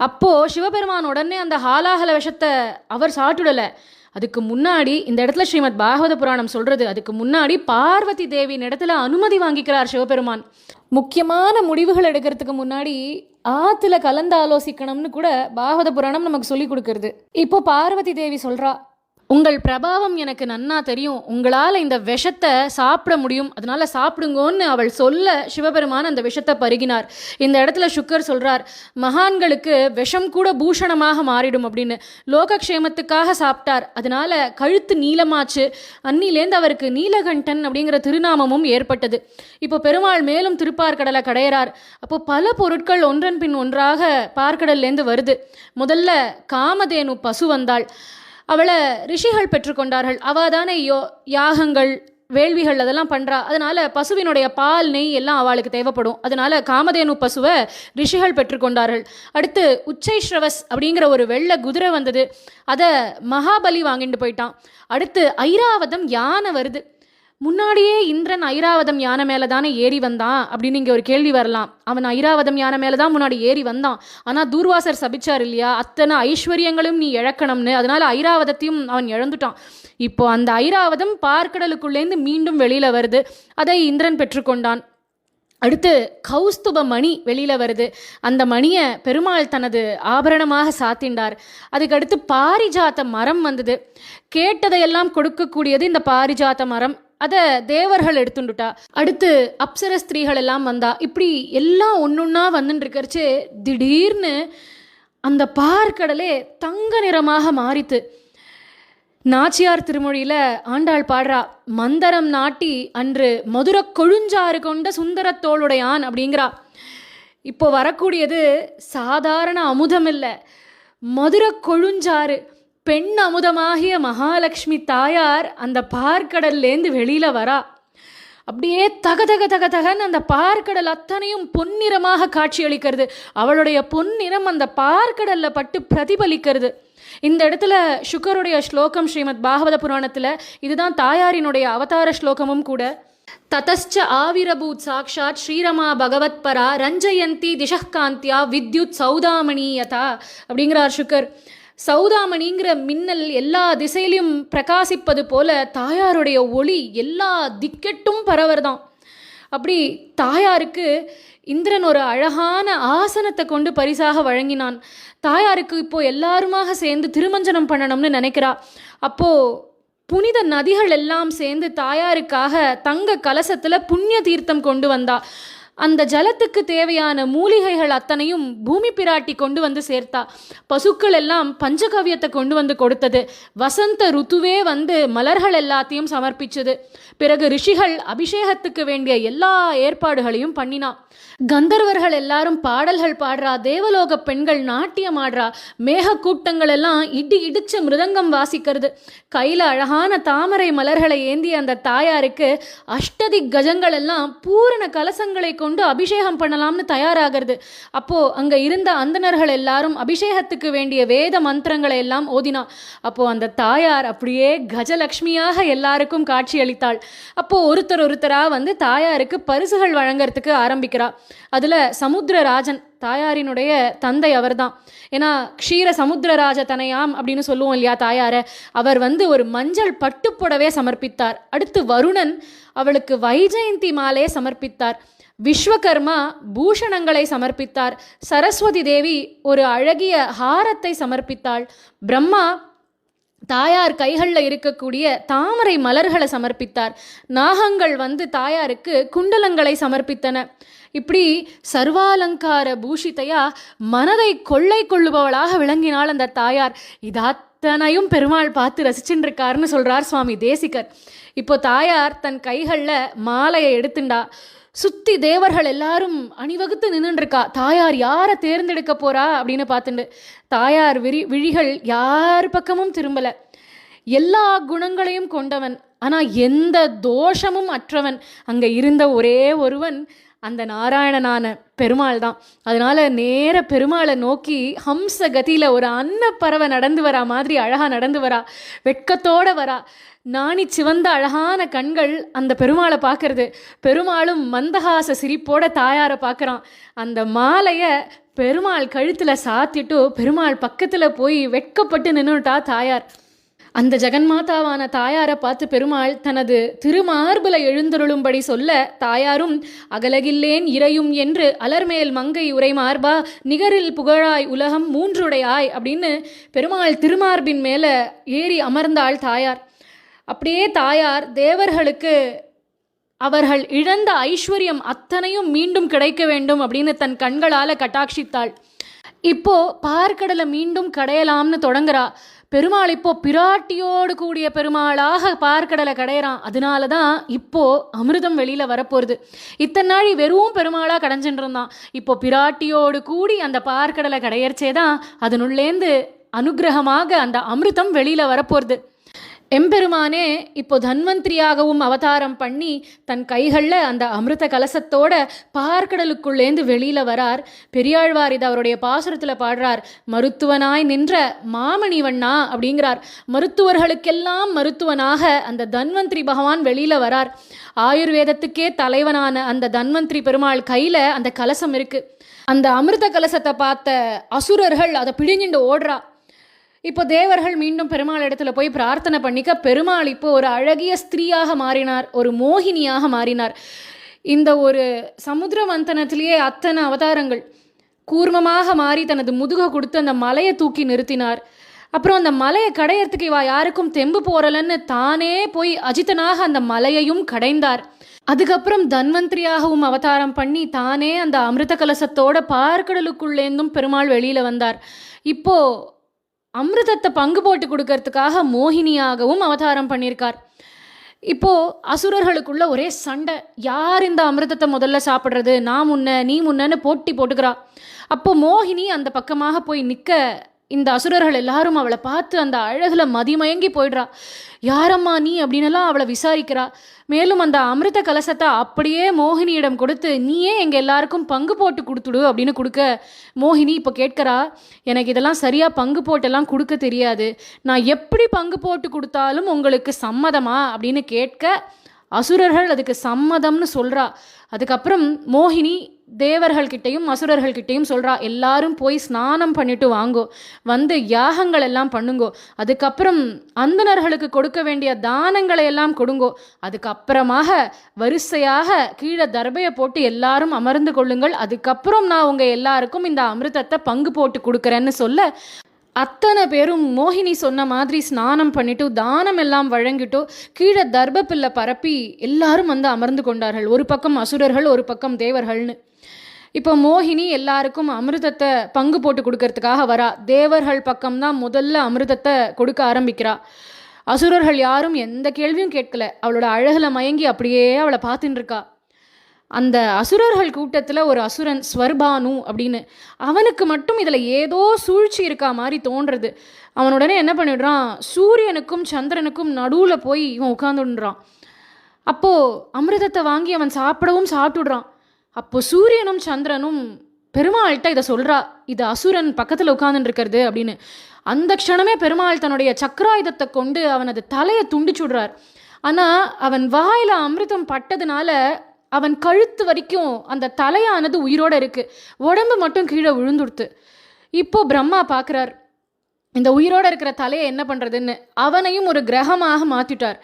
அப்போது சிவபெருமான் உடனே அந்த ஹாலாஹல விஷத்தை அவர் சாட்டுடலை. அதுக்கு முன்னாடி இந்த இடத்துல ஸ்ரீமத் பாகவத புராணம் சொல்கிறது, அதுக்கு முன்னாடி பார்வதி தேவியின் இடத்துல அனுமதி வாங்கிக்கிறார் சிவபெருமான். முக்கியமான முடிவுகள் எடுக்கிறதுக்கு முன்னாடி ஆற்றுல கலந்து ஆலோசிக்கணும்னு கூட பாகவத புராணம் நமக்கு சொல்லி கொடுக்கறது. இப்போ பார்வதி தேவி சொல்கிறா, உங்கள் பிரபாவம் எனக்கு நன்னா தெரியும், உங்களால் இந்த விஷத்தை சாப்பிட முடியும், அதனால சாப்பிடுங்கோன்னு அவள் சொல்ல சிவபெருமான் அந்த விஷத்தை பருகினார். இந்த இடத்துல சுக்கர் சொல்றார், மகான்களுக்கு விஷம் கூட பூஷணமாக மாறிடும் அப்படின்னு. லோகக்ஷேமத்துக்காக சாப்பிட்டார், அதனால கழுத்து நீளமாச்சு. அன்னிலேருந்து அவருக்கு நீலகண்டன் அப்படிங்கிற திருநாமமும் ஏற்பட்டது. இப்போ பெருமாள் மேலும் திருப்பார்கடலை கடையிறார். அப்போ பல பொருட்கள் ஒன்றன் பின் ஒன்றாக பார்க்கடல்லேருந்து வருது. முதல்ல காமதேனு பசு வந்தாள். அவளை ரிஷிகள் பெற்றுக்கொண்டார்கள். அவள் தானே யாகங்கள் வேள்விகள் அதெல்லாம் பண்ணுறா. அதனால் பசுவினுடைய பால் நெய் எல்லாம் அவளுக்கு தேவைப்படும். அதனால் காமதேனு பசுவை ரிஷிகள் பெற்றுக்கொண்டார்கள். அடுத்து உச்சைஸ்ரவஸ் அப்படிங்கிற ஒரு வெள்ளை குதிரை வந்தது. அதை மகாபலி வாங்கிட்டு போயிட்டான். அடுத்து ஐராவதம் யானை வருது. முன்னாடியே இந்திரன் ஐராவதம் யானை மேலே தானே ஏறி வந்தான் அப்படின்னு இங்கே ஒரு கேள்வி வரலாம். அவன் ஐராவதம் யானை மேலே தான் முன்னாடி ஏறி வந்தான். ஆனால் தூர்வாசர் சபிச்சார் இல்லையா, அத்தனை ஐஸ்வர்யங்களும் நீ இழக்கணும்னு. அதனால் ஐராவதத்தையும் அவன் இழந்துட்டான். இப்போ அந்த ஐராவதம் பார்க்கடலுக்குள்ளேருந்து மீண்டும் வெளியில் வருது. அதை இந்திரன் பெற்றுக்கொண்டான். அடுத்து கௌஸ்துப மணி வெளியில் வருது. அந்த மணியை பெருமாள் தனது ஆபரணமாக சாத்திண்டார். அதுக்கடுத்து பாரிஜாத்த மரம் வந்தது. கேட்டதையெல்லாம் கொடுக்கக்கூடியது இந்த பாரிஜாத்த மரம். அதை தேவர்கள் எடுத்துட்டுட்டா. அடுத்து அப்சர ஸ்திரீகள் எல்லாம் வந்தா. இப்படி எல்லாம் ஒன்றுன்னா வந்துட்டு இருக்கிறச்சு திடீர்னு அந்த பார்க்கடலே தங்க நிறமாக மாறித்து. நாச்சியார் திருமொழியில் ஆண்டாள் பாடுறா, மந்தரம் நாட்டி அன்று மதுர கொழுஞ்சாறு கொண்ட சுந்தரத்தோளுடையான் அப்படிங்கிறா. இப்போ வரக்கூடியது சாதாரண அமுதம் இல்லை, மதுர கொழுஞ்சாறு. பெண் அமுதமாகிய மகாலட்சுமி தாயார் அந்த பார்க்கடல்லேருந்து வெளியில் வரா. அப்படியே தக தக தக தகன்னு அந்த பார்க்கடல் அத்தனையும் பொன்னிறமாக காட்சியளிக்கிறது. அவளுடைய பொன்னிறம் அந்த பார்க்கடலில் பட்டு பிரதிபலிக்கிறது. இந்த இடத்துல சுக்கருடைய ஸ்லோகம் ஸ்ரீமத் பாகவத புராணத்தில் இதுதான் தாயாரினுடைய அவதார ஸ்லோகமும் கூட. ததச்ச ஆவிரபூத் சாக்ஷாத் ஸ்ரீரமா பகவத் பரா ரஞ்சயந்தி திசகாந்தியா வித்யுத் சௌதாமணியதா அப்படிங்கிறார் சுக்கர். சௌதாமணிங்கிற மின்னல் எல்லா திசையிலையும் பிரகாசிப்பது போல தாயாருடைய ஒளி எல்லா திக்கெட்டும் பரவர்தான். அப்படி தாயாருக்கு இந்திரன் ஒரு அழகான ஆசனத்தை கொண்டு பரிசாக வழங்கினான். தாயாருக்கு இப்போ எல்லாருமாக சேர்ந்து திருமஞ்சனம் பண்ணணும்னு நினைக்கிறா. அப்போ புனித நதிகள் எல்லாம் சேர்ந்து தாயாருக்காக தங்க கலசத்தில் புண்ணிய தீர்த்தம் கொண்டு வந்தா. அந்த ஜலத்துக்கு தேவையான மூலிகைகள் அத்தனையும் பூமி பிராட்டி கொண்டு வந்து சேர்த்தா. பசுக்கள் எல்லாம் பஞ்சகவ்யத்தை கொண்டு வந்து கொடுத்தது. வசந்த ருத்துவே வந்து மலர்கள் எல்லாத்தையும் சமர்ப்பிச்சது. பிறகு ரிஷிகள் அபிஷேகத்துக்கு வேண்டிய எல்லா ஏற்பாடுகளையும் பண்ணினா. கந்தர்வர்கள் எல்லாரும் பாடல்கள் பாடுறா. தேவலோக பெண்கள் நாட்டியம் ஆடுறா. மேக கூட்டங்கள் எல்லாம் இடிச்சு மிருதங்கம் வாசிக்கிறது. கையில் அழகான தாமரை மலர்களை ஏந்திய அந்த தாயாருக்கு அஷ்டதி கஜங்கள் எல்லாம் பூரண கலசங்களை கொண்டு அபிஷேகம் பண்ணலாம்னு தயாராகிறது. அப்போ அங்க இருந்த அந்தணர்கள் எல்லாரும் அபிஷேகத்துக்கு வேண்டிய வேத மந்திரங்களை எல்லாம் ஓதினா. அப்போ அந்த தாயார் அப்படியே கஜலட்சுமியாக எல்லாருக்கும் காட்சி அளித்தாள். அப்போ ஒருத்தரா வந்து தாயாருக்கு பரிசுகள் வழங்கறதுக்கு ஆரம்பிக்கிறா. அதுல சமுத்திரராஜன் தாயாரினுடைய தந்தை அவர்தான். ஏன்னா க்ஷீர சமுத்திரராஜ தனையாம் அப்படின்னு சொல்லுவோம் இல்லையா தாயார. அவர் வந்து ஒரு மஞ்சள் பட்டுப்புடவே சமர்ப்பித்தார். அடுத்து வருணன் அவளுக்கு வைஜெயந்தி மாலே சமர்ப்பித்தார். விஸ்வகர்மா பூஷணங்களை சமர்ப்பித்தார். சரஸ்வதி தேவி ஒரு அழகிய ஹாரத்தை சமர்ப்பித்தாள். பிரம்மா தாயார் கைகளில் இருக்கக்கூடிய தாமரை மலர்களை சமர்ப்பித்தார். நாகங்கள் வந்து தாயாருக்கு குண்டலங்களை சமர்ப்பித்தன. இப்படி சர்வாலங்கார பூஷிதையா மனதை கொள்ளை கொள்ளுபவளாக விளங்கினாள் அந்த தாயார். இதாத்தனையும் பெருமாள் பார்த்து ரசிச்சுட்டு இருக்காருன்னு சொல்றார் சுவாமி தேசிகர். இப்போ தாயார் தன் கைகளில் மாலையை எடுத்துண்டா. சுத்தி தேவர்கள் எல்லாரும் அணிவகுத்து நின்றுருக்கா. தாயார் யாரை தேர்ந்தெடுக்க போறா அப்படின்னு பார்த்துண்டு தாயார் விழிகள் யார் பக்கமும் திரும்பல. எல்லா குணங்களையும் கொண்டவன், ஆனா எந்த தோஷமும் அற்றவன் அங்க இருந்த ஒரே ஒருவன் அந்த நாராயணனான பெருமாள் தான். அதனால நேர பெருமாளை நோக்கி ஹம்ச கதியில ஒரு அன்னப்பறவை நடந்து வரா மாதிரி அழகா நடந்து வரா. வெட்கத்தோட வரா. நாணி சிவந்த அழகான கண்கள் அந்த பெருமாளை பார்க்கறது. பெருமாளும் மந்தகாச சிரிப்போட தாயாரை பார்க்குறான். அந்த மாலையை பெருமாள் கழுத்தில் சாத்திட்டு பெருமாள் பக்கத்தில் போய் வெட்கப்பட்டு நின்றுட்டா தாயார். அந்த ஜெகன்மாதாவான தாயாரை பார்த்து பெருமாள் தனது திருமார்புல எழுந்தருளும்படி சொல்ல, தாயாரும் அகலகில்லேன் இறையும் என்று அலர்மேல் மங்கை உரை மார்பா நிகரில் புகழாய் உலகம் மூன்றுடையாய் அப்படின்னு பெருமாள் திருமார்பின் மேலே ஏறி அமர்ந்தாள் தாயார். அப்படியே தாயார் தேவர்களுக்கு அவர்கள் இழந்த ஐஸ்வர்யம் அத்தனையும் மீண்டும் கிடைக்க வேண்டும் அப்படின்னு தன் கண்களால் கட்டாட்சித்தாள். இப்போ பார்க்கடலை மீண்டும் கடையலாம்னு தொடங்குறா. பெருமாள் இப்போ பிராட்டியோடு கூடிய பெருமாளாக பார்க்கடலை கடையிறான். அதனால தான் இப்போ அமிர்தம் வெளியில் வரப்போகுது. இத்தனை நாள் வெறும் பெருமாளாக கடைஞ்சிட்டு இருந்தான். இப்போ பிராட்டியோடு கூடி அந்த பார்க்கடலை கடையர்ச்சே தான் அதனுள்ளேந்து அனுகிரகமாக அந்த அமிர்தம் வெளியில் வரப்போகுது. எம்பெருமானே இப்போ தன்வந்திரியாகவும் அவதாரம் பண்ணி தன் கைகளில் அந்த அமிர்த கலசத்தோட பார்க்கடலுக்குள்ளேந்து வெளியில் வரார். பெரியாழ்வார் இதை அவருடைய பாசுரத்தில் பாடுறார். மருத்துவனாய் நின்ற மாமணி வண்ணா அப்படிங்கிறார். மருத்துவர்களுக்கெல்லாம் மருத்துவனாக அந்த தன்வந்திரி பகவான் வெளியில் வரார். ஆயுர்வேதத்துக்கே தலைவனான அந்த தன்வந்திரி பெருமாள் கையில் அந்த கலசம் இருக்குது. அந்த அமிர்த கலசத்தை பார்த்த அசுரர்கள் அதை பிடிங்கிண்டு ஓடுறா. இப்போ தேவர்கள் மீண்டும் பெருமாள் இடத்துல போய் பிரார்த்தனை பண்ணிக்க, பெருமாள் இப்போ ஒரு அழகிய ஸ்திரீயாக மாறினார், ஒரு மோகினியாக மாறினார். இந்த ஒரு சமுத்திர மந்தனத்திலேயே அத்தனை அவதாரங்கள் கூர்மமாக மாறி தனது முதுகை கொடுத்து அந்த மலையை தூக்கி நிறுத்தினார். அப்புறம் அந்த மலையை கடையறதுக்கு இவா யாருக்கும் தெம்பு போறலன்னு தானே போய் அஜித்தனாக அந்த மலையையும் கடைந்தார். அதுக்கப்புறம் தன்வந்திரியாகவும் அவதாரம் பண்ணி தானே அந்த அமிர்த கலசத்தோட பார்க்கடலுக்குள்ளேந்தும் பெருமாள் வெளியில் வந்தார். இப்போ அமிர்தத்தை பங்கு போட்டு கொடுக்கறதுக்காக மோகினியாகவும் அவதாரம் பண்ணியிருக்கார். இப்போது அசுரர்களுக்குள்ள ஒரே சண்டை. யார் இந்த அமிர்தத்தை முதல்ல சாப்பிட்றது, நான் முன்ன நீ முன்னன்னு போட்டி போட்டுக்கிறா. அப்போ மோகினி அந்த பக்கமாக போய் நிற்க இந்த அசுரர்கள் எல்லாரும் அவளை பார்த்து அந்த அழகில் மதிமயங்கி போயிடுறா. யாரம்மா நீ அப்படின்னலாம் அவளை விசாரிக்கிறா. மேலும் அந்த அமிர்த கலசத்தை அப்படியே மோகினியிடம் கொடுத்து நீயே எங்கள் எல்லாருக்கும் பங்கு போட்டு கொடுத்துடு அப்படின்னு கொடுக்க, மோகினி இப்போ கேட்கிறா, எனக்கு இதெல்லாம் சரியாக பங்கு போட்டெல்லாம் கொடுக்க தெரியாது, நான் எப்படி பங்கு போட்டு கொடுத்தாலும் உங்களுக்கு சம்மதமா அப்படின்னு கேட்க, அசுரர்கள் அதுக்கு சம்மதம்னு சொல்கிறா. அதுக்கப்புறம் மோகினி தேவர்கள்கிட்டையும் அசுரர்கள்கிட்டையும் சொல்கிறா, எல்லாரும் போய் ஸ்நானம் பண்ணிட்டு வாங்கோ, வந்து யாகங்கள் எல்லாம் பண்ணுங்கோ, அதுக்கப்புறம் அந்தணர்களுக்கு கொடுக்க வேண்டிய தானங்களை எல்லாம் கொடுங்கோ, அதுக்கப்புறமாக வரிசையாக கீழே தர்பையை போட்டு எல்லாரும் அமர்ந்து கொள்ளுங்கள், அதுக்கப்புறம் நான் உங்கள் எல்லாருக்கும் இந்த அமிர்தத்தை பங்கு போட்டு கொடுக்குறேன்னு சொல்ல, அத்தனை பேரும் மோகினி சொன்ன மாதிரி ஸ்நானம் பண்ணிட்டு தானம் எல்லாம் வழங்கிட்டோ கீழே தர்பப்பில்லை பரப்பி எல்லாரும் வந்து அமர்ந்து கொண்டார்கள். ஒரு பக்கம் அசுரர்கள், ஒரு பக்கம் தேவர்கள்னு. இப்போ மோகினி எல்லாருக்கும் அமிர்தத்தை பங்கு போட்டு கொடுக்கறதுக்காக வரா. தேவர்கள் பக்கம்தான் முதல்ல அமிர்தத்தை கொடுக்க ஆரம்பிக்கிறா. அசுரர்கள் யாரும் எந்த கேள்வியும் கேட்கல. அவளோட அழகில் மயங்கி அப்படியே அவளை பார்த்துட்டு இருக்கா. அந்த அசுரர்கள் கூட்டத்தில் ஒரு அசுரன் ஸ்வர்பானு அப்படின்னு, அவனுக்கு மட்டும் இதில் ஏதோ சூழ்ச்சி இருக்கா மாதிரி தோன்றுறது. அவனுடனே என்ன பண்ணிடுறான், சூரியனுக்கும் சந்திரனுக்கும் நடுவில் போய் இவன் உட்காந்துடுறான். அப்போது அமிர்தத்தை வாங்கி அவன் சாப்பிடவும் சாப்பிட்டுடுறான். அப்போ சூரியனும் சந்திரனும் பெருமாள்கிட்ட இதை சொல்கிறா, இது அசுரன் பக்கத்தில் உட்காந்துருக்கிறது அப்படின்னு. அந்த க்ஷணமே பெருமாள் தன்னுடைய சக்கராயுதத்தை கொண்டு அவனது தலையை துண்டிச்சுடுறார். ஆனால் அவன் வாயில் அமிர்தம் பட்டதுனால அவன் கழுத்து வரைக்கும் அந்த தலையானது உயிரோடு இருக்குது, உடம்பு மட்டும் கீழே விழுந்துடுத்து. இப்போ பிரம்மா பார்க்குறார் இந்த உயிரோடு இருக்கிற தலையை என்ன பண்ணுறதுன்னு. அவனையும் ஒரு கிரகமாக மாற்றிட்டார்.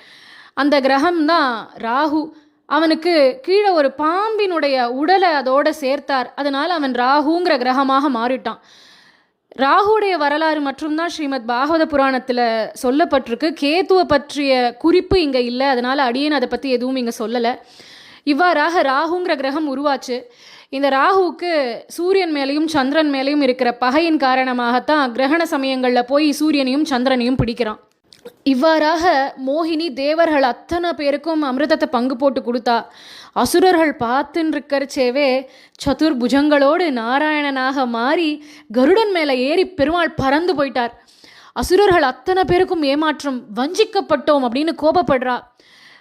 அந்த கிரகம்தான் ராகு. அவனுக்கு கீழே ஒரு பாம்பினுடைய உடலை அதோடு சேர்த்தார். அதனால் அவன் ராகுங்கிற கிரகமாக மாறிட்டான். ராகுடைய வரலாறு மட்டும்தான் ஸ்ரீமத் பாகவத புராணத்தில் சொல்லப்பட்டிருக்கு. கேதுவை பற்றிய குறிப்பு இங்கே இல்லை, அதனால் அடியேன் அதை பற்றி எதுவும் இங்கே சொல்லலை. இவ்வாறாக ராகுங்கிற கிரகம் உருவாச்சு. இந்த ராகுவுக்கு சூரியன் மேலேயும் சந்திரன் மேலேயும் இருக்கிற பகையின் காரணமாகத்தான் கிரகண சமயங்களில் போய் சூரியனையும் சந்திரனையும் பிடிக்கிறான். இவ்வாறாக மோகினி தேவர்கள் அத்தனை பேருக்கும் அமிர்தத்தை பங்கு போட்டு கொடுத்தா. அசுரர்கள் பார்த்துன்னு இருக்கிறச்சேவே சதுர்புஜங்களோடு நாராயணனாக மாறி கருடன் மேலே ஏறி பெருமாள் பறந்து போயிட்டார். அசுரர்கள் அத்தனை பேருக்கும் ஏமாற்றம், வஞ்சிக்கப்பட்டோம் அப்படின்னு கோபப்படுறா.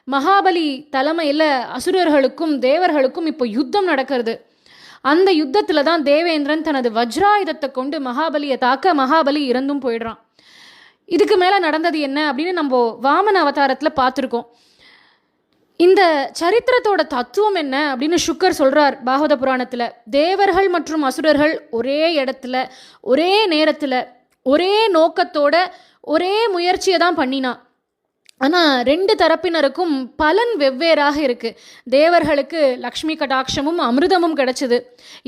மகாபலி தலைமையில் அசுரர்களுக்கும் தேவர்களுக்கும் இப்போ யுத்தம் நடக்கிறது. அந்த யுத்தத்தில் தான் தேவேந்திரன் தனது வஜ்ராயுதத்தை கொண்டு மகாபலியை தாக்க மகாபலி இறந்தும் போயிடுறான். இதுக்கு மேலே நடந்தது என்ன அப்படின்னு நம்ம வாமன அவதாரத்தில் பார்த்துருக்கோம். இந்த சரித்திரத்தோட தத்துவம் என்ன அப்படின்னு சுக்கர் சொல்கிறார் பாகவத புராணத்தில். தேவர்கள் மற்றும் அசுரர்கள் ஒரே இடத்துல ஒரே நேரத்தில் ஒரே நோக்கத்தோட ஒரே முயற்சியை தான் பண்ணினா. ஆனால் 2 தரப்பினருக்கும் பலன் வெவ்வேறாக இருக்குது. தேவர்களுக்கு லக்ஷ்மி கடாட்சமும் அமிர்தமும் கிடச்சிது,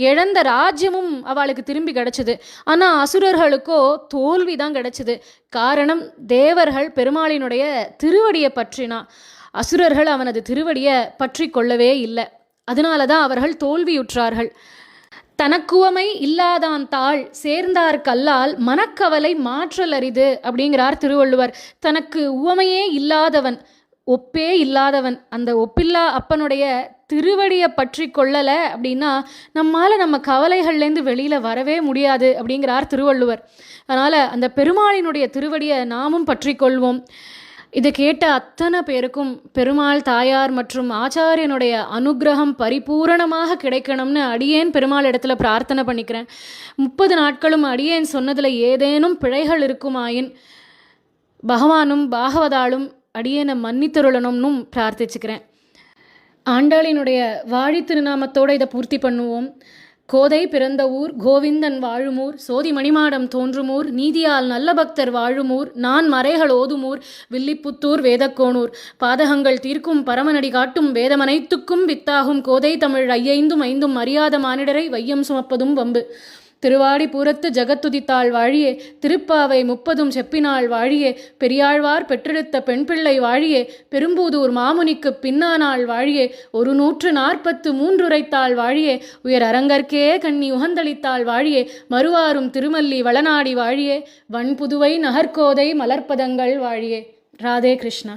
இழந்த ராஜ்யமும் அவளுக்கு திரும்பி கிடச்சிது. ஆனால் அசுரர்களுக்கோ தோல்வி தான் கிடச்சிது. காரணம், தேவர்கள் பெருமாளினுடைய திருவடியை பற்றினா, அசுரர்கள் அவனது திருவடியை பற்றி கொள்ளவே இல்லை. அதனால தான் அவர்கள் தோல்வியுற்றார்கள். தனக்குவமை இல்லாதான் தாள் சேர்ந்தார் கல்லால் மனக்கவலை மாற்றல் அரிது அப்படிங்கிறார் திருவள்ளுவர். தனக்கு உவமையே இல்லாதவன், ஒப்பே இல்லாதவன், அந்த ஒப்பில்லா அப்பனுடைய திருவடியை பற்றி கொள்ளலை அப்படின்னா நம்ம கவலைகள்லேருந்து வெளியில் வரவே முடியாது அப்படிங்கிறார் திருவள்ளுவர். அதனால் அந்த பெருமாளினுடைய திருவடியை நாமும் பற்றி கொள்வோம். இதை கேட்ட அத்தனை பேருக்கும் பெருமாள் தாயார் மற்றும் ஆச்சாரியனுடைய அனுகிரகம் பரிபூரணமாக கிடைக்கணும்னு அடியேன் பெருமாள் இடத்துல பிரார்த்தனை பண்ணிக்கிறேன். 30 நாட்களும் அடியேன் சொன்னதில் ஏதேனும் பிழைகள் இருக்குமாயின் பகவானும் பாகவதாலும் அடியேனை மன்னித்தருளணும்னும் பிரார்த்திச்சுக்கிறேன். ஆண்டாளினுடைய வாழி திருநாமத்தோடு இதை பூர்த்தி பண்ணுவோம். கோதை பிறந்த ஊர், கோவிந்தன் வாழுமூர், சோதி மணிமாடம் தோன்றுமூர், நீதியால் நல்ல பக்தர் வாழுமூர், நான் மறைகள் ஓதுமூர், வில்லிப்புத்தூர் வேதக்கோணூர், பாதகங்கள் தீர்க்கும் பரமனடி காட்டும் வேதமனைத்துக்கும் வித்தாகும் கோதை தமிழ் 5 அறியாத மானிடரை வையம் சுமப்பதும் வம்பு. திருவாடி பூரத்து ஜகத்துதித்தாள் வாழியே, திருப்பாவை 30 செப்பினாள் வாழியே, பெரியாழ்வார் பெற்றெடுத்த பெண் பிள்ளை வாழியே, பெரும்பூதூர் மாமுனிக்கு பின்னானாள் வாழியே, 143 உரைத்தாள் வாழியே, உயர் அரங்கற்கே கண்ணி உகந்தளித்தாள் வாழியே, மறுவாரும் திருமல்லி வளநாடி வாழியே, வன்புதுவை நகர்கோதை மலர்ப்பதங்கள் வாழியே. ராதே கிருஷ்ணா.